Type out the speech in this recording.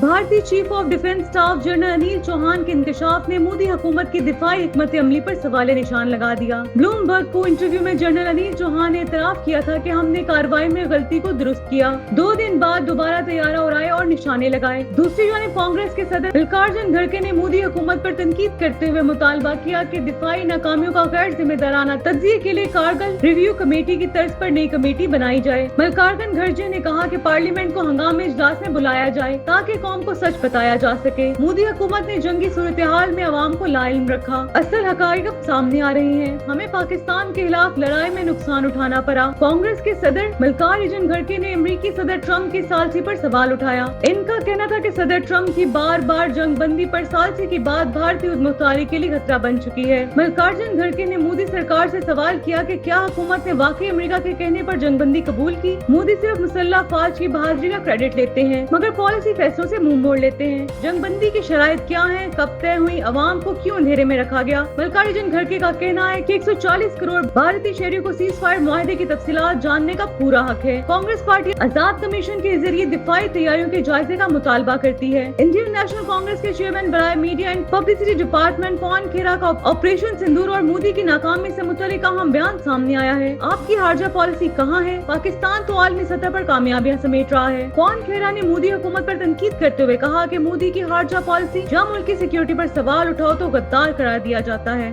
भारतीय chief of defence staff general Anil Chauhan के इंकशाफ ने मोदी हुकूमत की दिफाई हिकमत अमली पर सवाल निशान लगा दिया। ब्लूमबर्ग को इंटरव्यू में जनरल अनिल चौहान ने इतराफ किया था कि हमने कार्रवाई में गलती को दुरुस्त किया। 2 दिन बाद दोबारा तैयारा उड़ाए और निशाने लगाए। दूसरी जानिब कांग्रेस के सदर मल्लिकार्जुन खड़गे ने मोदी हुकूमत पर तनकीद करते हुए मुतालबा किया कि दिफाई नाकामियों का गैर जिम्मेदाराना तज्जिये के लिए कारगिल रिव्यू कमेटी की तर्ज पर नई कमेटी बनाई जाए। मल्लिकार्जुन खड़गे ने कहा कि पार्लियामेंट को हंगामी इजलास में बुलाया जाए ताकि कौम को सच बताया जा सके। मोदी हुकूमत ने जंगी सूरत हाल में अवाम को लाइल्म रखा। असल हकाइक अब सामने आ रही हैं। हमें पाकिस्तान के खिलाफ लड़ाई में नुकसान उठाना पड़ा। कांग्रेस के सदर मल्लिकार्जुन खड़गे ने अमेरिकी सदर ट्रंप की सालसी पर सवाल उठाया। इनका कहना था कि सदर ट्रंप की बार बार जंग बंदी पर सालसी की बात भारतीय मुख्तारी के लिए खतरा बन चुकी है। मल्लिकार्जुन खड़गे ने मोदी सरकार से सवाल किया कि क्या हुकूमत ने वाकई अमेरिका के कहने पर जंगबंदी कबूल की। मोदी सिर्फ मुसल्लह फौज की बहादुरी का क्रेडिट लेते हैं मगर पॉलिसी फैसलों से मुंह मोड़ लेते हैं। जंगबंदी की शराइत क्या है, कब तय हुई, अवाम को क्यों अंधेरे में रखा गया। मल्लिकार्जुन खड़गे का कहना है कि 140 करोड़ भारतीय शहरियों को सीज फायर मुआहदे की तफसीलात जानने का पूरा हक है। कांग्रेस पार्टी आजाद कमीशन के जरिए दिफाई तैयारियों के जायजे का मुतालबा करती है। इंडियन नेशनल कांग्रेस के चेयरमैन बराए media and publicity department Pawan Khera का ऑपरेशन सिंदूर और मोदी की नाकामी से मुतल्लिक अहम बयान सामने आया है। आपकी खारजा पॉलिसी कहाँ है? पाकिस्तान तो आलमी सतह पर कामयाबियां समेट रहा है। पवन खेरा ने मोदी हुकूमत पर तनकीद करते हुए कहा कि मोदी की खारजा पॉलिसी जहां मुल्क की सिक्योरिटी पर सवाल उठाओ तो गद्दार करार दिया जाता है।